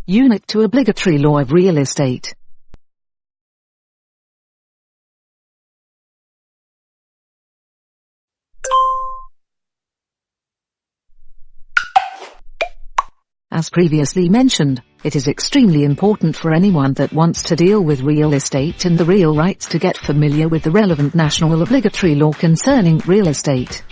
Unit to Obligatory Law of Real Estate. As previously mentioned, it is extremely important for anyone that wants to deal with real estate and the real rights to get familiar with the relevant national obligatory law concerning real estate.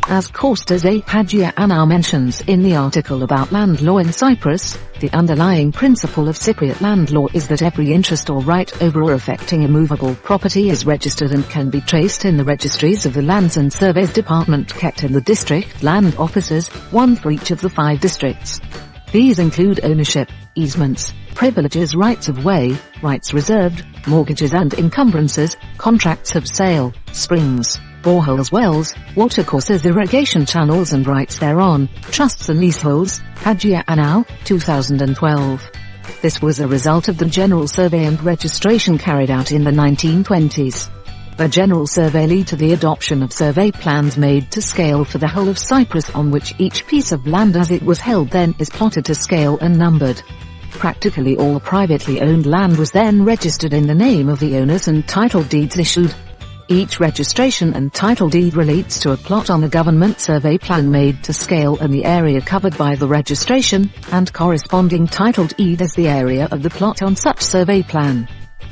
As Kostas Hadjianou mentions in the article about land law in Cyprus, the underlying principle of Cypriot land law is that every interest or right over or affecting immovable property is registered and can be traced in the registries of the Lands and Surveys Department kept in the district land offices, one for each of the 5 districts. These include ownership, easements, privileges, rights of way, rights reserved, mortgages and encumbrances, contracts of sale, springs, boreholes, wells, watercourses, irrigation channels and rights thereon, trusts and leaseholds. Hadjianou, 2012. This was a result of the General Survey and registration carried out in the 1920s. The General Survey led to the adoption of survey plans made to scale for the whole of Cyprus, on which each piece of land as it was held then is plotted to scale and numbered. Practically all privately owned land was then registered in the name of the owners and title deeds issued. Each registration and title deed relates to a plot on the government survey plan made to scale and the area covered by the registration, and corresponding title deed is the area of the plot on such survey plan.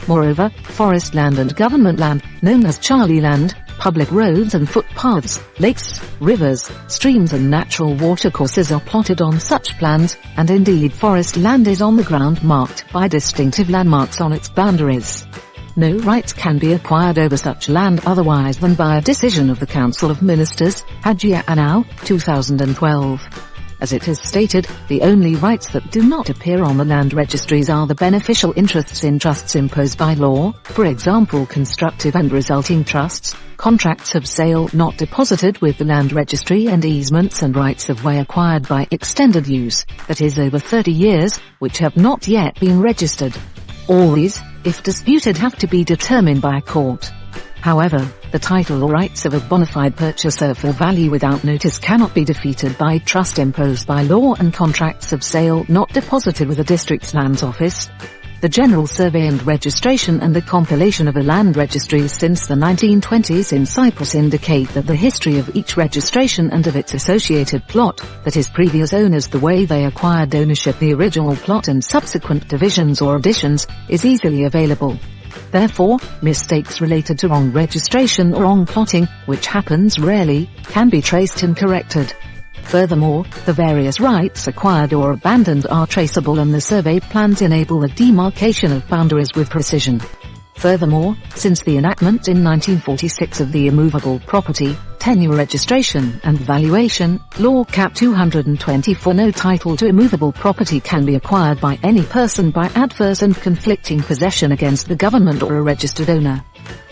Moreover, forest land and government land, known as Charlie land, public roads and footpaths, lakes, rivers, streams and natural watercourses are plotted on such plans, and indeed forest land is on the ground marked by distinctive landmarks on its boundaries. No rights can be acquired over such land otherwise than by a decision of the Council of Ministers, Hadjianou, 2012. As it is stated, the only rights that do not appear on the land registries are the beneficial interests in trusts imposed by law, for example constructive and resulting trusts, contracts of sale not deposited with the land registry, and easements and rights of way acquired by extended use, that is over 30 years, which have not yet been registered. All these, if disputed, have to be determined by a court. However, the title or rights of a bona fide purchaser for value without notice cannot be defeated by trust imposed by law and contracts of sale not deposited with the district lands office. The General Survey and registration and the compilation of a land registry since the 1920s in Cyprus indicate that the history of each registration and of its associated plot, that is previous owners, the way they acquired ownership, the original plot and subsequent divisions or additions, is easily available. Therefore, mistakes related to wrong registration or wrong plotting, which happens rarely, can be traced and corrected. Furthermore, the various rights acquired or abandoned are traceable, and the survey plans enable the demarcation of boundaries with precision. Furthermore, since the enactment in 1946 of the Immovable Property, Tenure Registration and Valuation Law Cap 224, no title to immovable property can be acquired by any person by adverse and conflicting possession against the government or a registered owner.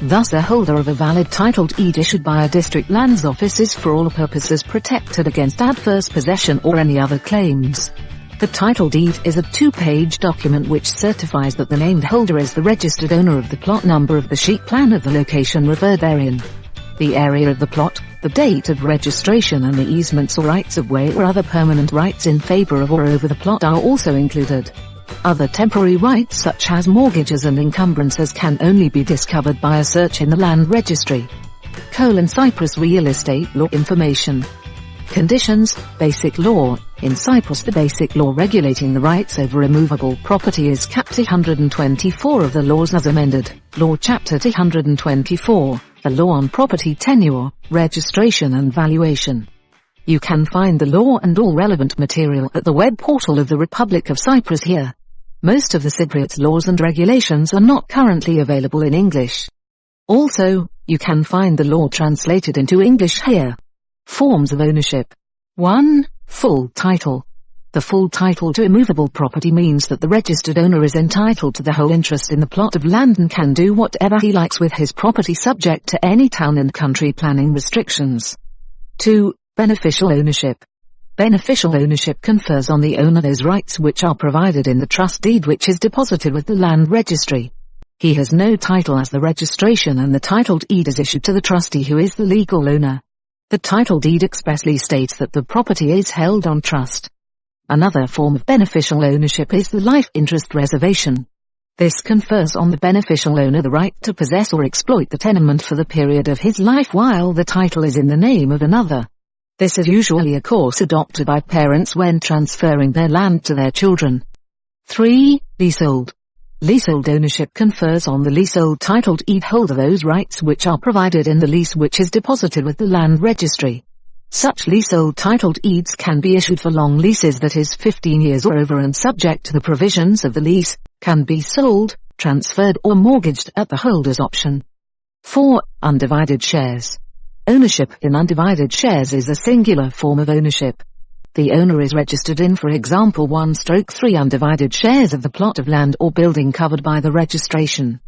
Thus, a holder of a valid title deed issued by a district lands office is for all purposes protected against adverse possession or any other claims. The title deed is a 2-page document which certifies that the named holder is the registered owner of the plot, number of the sheet plan of the location referred therein, the area of the plot, the date of registration, and the easements or rights of way or other permanent rights in favor of or over the plot are also included. Other temporary rights such as mortgages and encumbrances can only be discovered by a search in the land registry. Cyprus Real Estate Law Information. Conditions, Basic Law. In Cyprus, the basic law regulating the rights over immovable property is Cap 224 of the laws as amended, Law Chapter 224, the Law on Property Tenure, Registration and Valuation. You can find the law and all relevant material at the web portal of the Republic of Cyprus here. Most of the Cypriot laws and regulations are not currently available in English. Also, you can find the law translated into English here. Forms of ownership. 1. Full title. The full title to immovable property means that the registered owner is entitled to the whole interest in the plot of land and can do whatever he likes with his property subject to any town and country planning restrictions. 2. Beneficial ownership. Beneficial ownership confers on the owner those rights which are provided in the trust deed which is deposited with the land registry. He has no title as the registration and the title deed is issued to the trustee who is the legal owner. The title deed expressly states that the property is held on trust. Another form of beneficial ownership is the life interest reservation. This confers on the beneficial owner the right to possess or exploit the tenement for the period of his life while the title is in the name of another. This is usually a course adopted by parents when transferring their land to their children. 3. Leasehold. Leasehold ownership confers on the leasehold title deed holder those rights which are provided in the lease which is deposited with the land registry. Such leasehold title deeds can be issued for long leases, that is 15 years or over, and subject to the provisions of the lease, can be sold, transferred or mortgaged at the holder's option. 4. Undivided shares. Ownership in undivided shares is a singular form of ownership. The owner is registered in, for example, 1/3 undivided shares of the plot of land or building covered by the registration.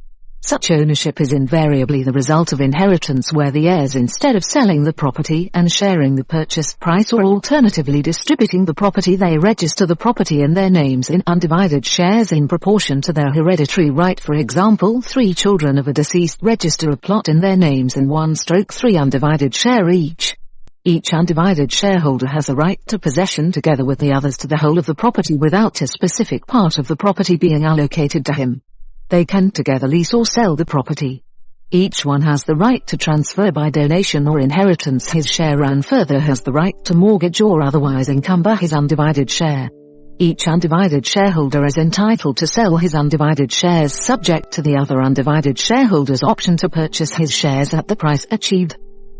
Such ownership is invariably the result of inheritance, where the heirs, instead of selling the property and sharing the purchase price or alternatively distributing the property, they register the property in their names in undivided shares in proportion to their hereditary right. For example, 3 children of a deceased register a plot in their names in 1/3 undivided share each. Each undivided shareholder has a right to possession together with the others to the whole of the property without a specific part of the property being allocated to him. They can together lease or sell the property. Each one has the right to transfer by donation or inheritance his share, and further has the right to mortgage or otherwise encumber his undivided share. Each undivided shareholder is entitled to sell his undivided shares subject to the other undivided shareholder's option to purchase his shares at the price achieved.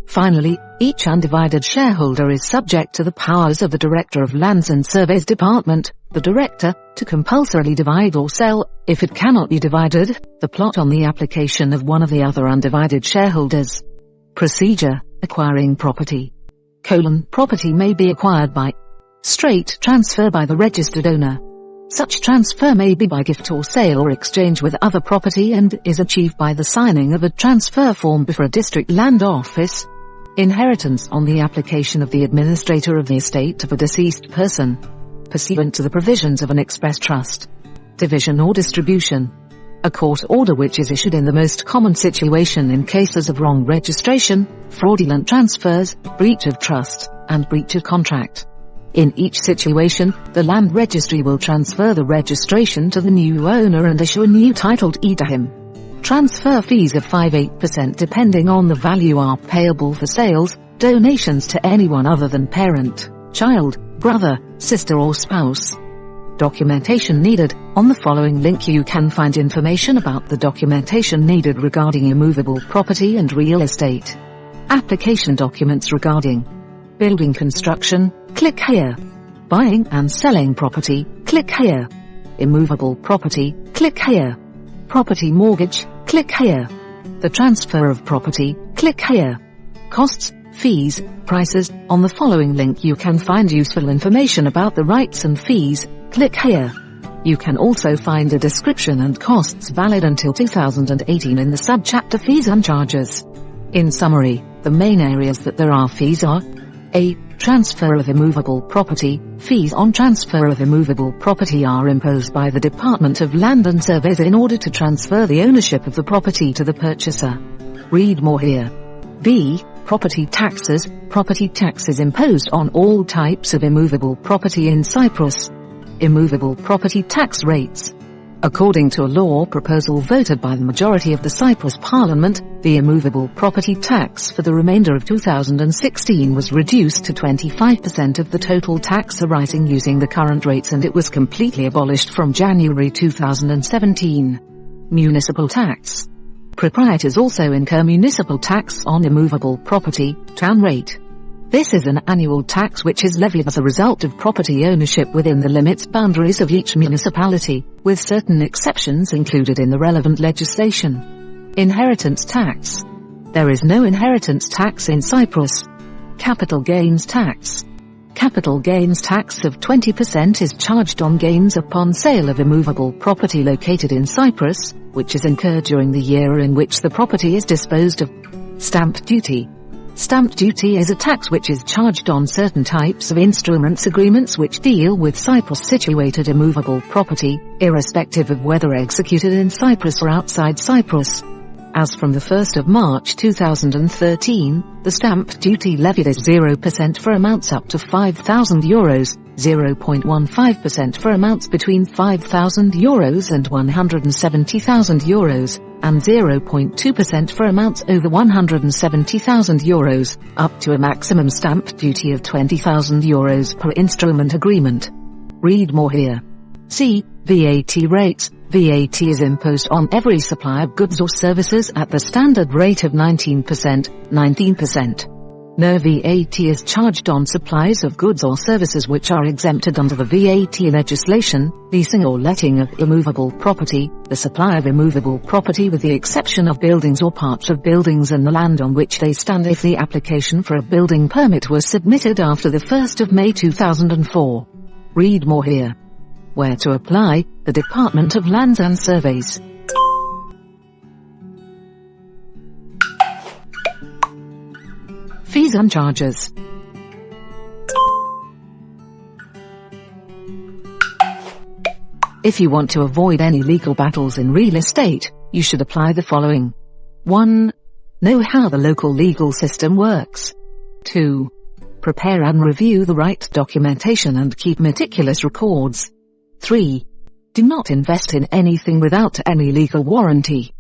Finally, each undivided shareholder is subject to the powers of the Director of Lands and Surveys Department, the Director, to compulsorily divide or sell, if it cannot be divided, the plot on the application of one of the other undivided shareholders. Procedure: acquiring property. Property may be acquired by straight transfer by the registered owner. Such transfer may be by gift or sale or exchange with other property, and is achieved by the signing of a transfer form before a district land office. Inheritance on the application of the administrator of the estate of a deceased person, pursuant to the provisions of an express trust. Division or distribution. A court order which is issued in the most common situation in cases of wrong registration, fraudulent transfers, breach of trust, and breach of contract. In each situation, the land registry will transfer the registration to the new owner and issue a new title deed to him. Transfer fees of 5-8% depending on the value are payable for sales, donations to anyone other than parent, child, brother, sister or spouse. Documentation needed. On the following link you can find information about the documentation needed regarding immovable property and real estate. Application documents regarding building construction, click here. Buying and selling property, click here. Immovable property, click here. Property mortgage, click here. The transfer of property, click here. Costs, fees, prices. On the following link you can find useful information about the rights and fees, click here. You can also find a description and costs valid until 2018 in the subchapter Fees and Charges. In summary, the main areas that there are fees are: A. Transfer of immovable property. Fees on transfer of immovable property are imposed by the Department of Land and Surveys in order to transfer the ownership of the property to the purchaser. Read more here. B. Property taxes. Property taxes imposed on all types of immovable property in Cyprus. Immovable property tax rates. According to a law proposal voted by the majority of the Cyprus Parliament, the immovable property tax for the remainder of 2016 was reduced to 25% of the total tax arising using the current rates, and it was completely abolished from January 2017. Municipal tax. Proprietors also incur municipal tax on immovable property, town rate. This is an annual tax which is levied as a result of property ownership within the limits boundaries of each municipality, with certain exceptions included in the relevant legislation. Inheritance tax. There is no inheritance tax in Cyprus. Capital gains tax. Capital gains tax of 20% is charged on gains upon sale of immovable property located in Cyprus, which is incurred during the year in which the property is disposed of. Stamp duty. Stamp duty is a tax which is charged on certain types of instruments agreements which deal with Cyprus-situated immovable property, irrespective of whether executed in Cyprus or outside Cyprus. As from the 1st of March 2013, the stamp duty levied is 0% for amounts up to €5,000, 0.15% for amounts between €5,000 and €170,000, and 0.2% for amounts over €170,000, up to a maximum stamp duty of €20,000 per instrument agreement. Read more here. C. VAT rates. VAT is imposed on every supply of goods or services at the standard rate of 19%, 19%. No VAT is charged on supplies of goods or services which are exempted under the VAT legislation, leasing or letting of immovable property, the supply of immovable property with the exception of buildings or parts of buildings and the land on which they stand if the application for a building permit was submitted after the 1st of May 2004. Read more here. Where to apply, the Department of Lands and Surveys. Fees and charges. If you want to avoid any legal battles in real estate, you should apply the following. 1. Know how the local legal system works. 2. Prepare and review the right documentation and keep meticulous records. 3. Do not invest in anything without any legal warranty.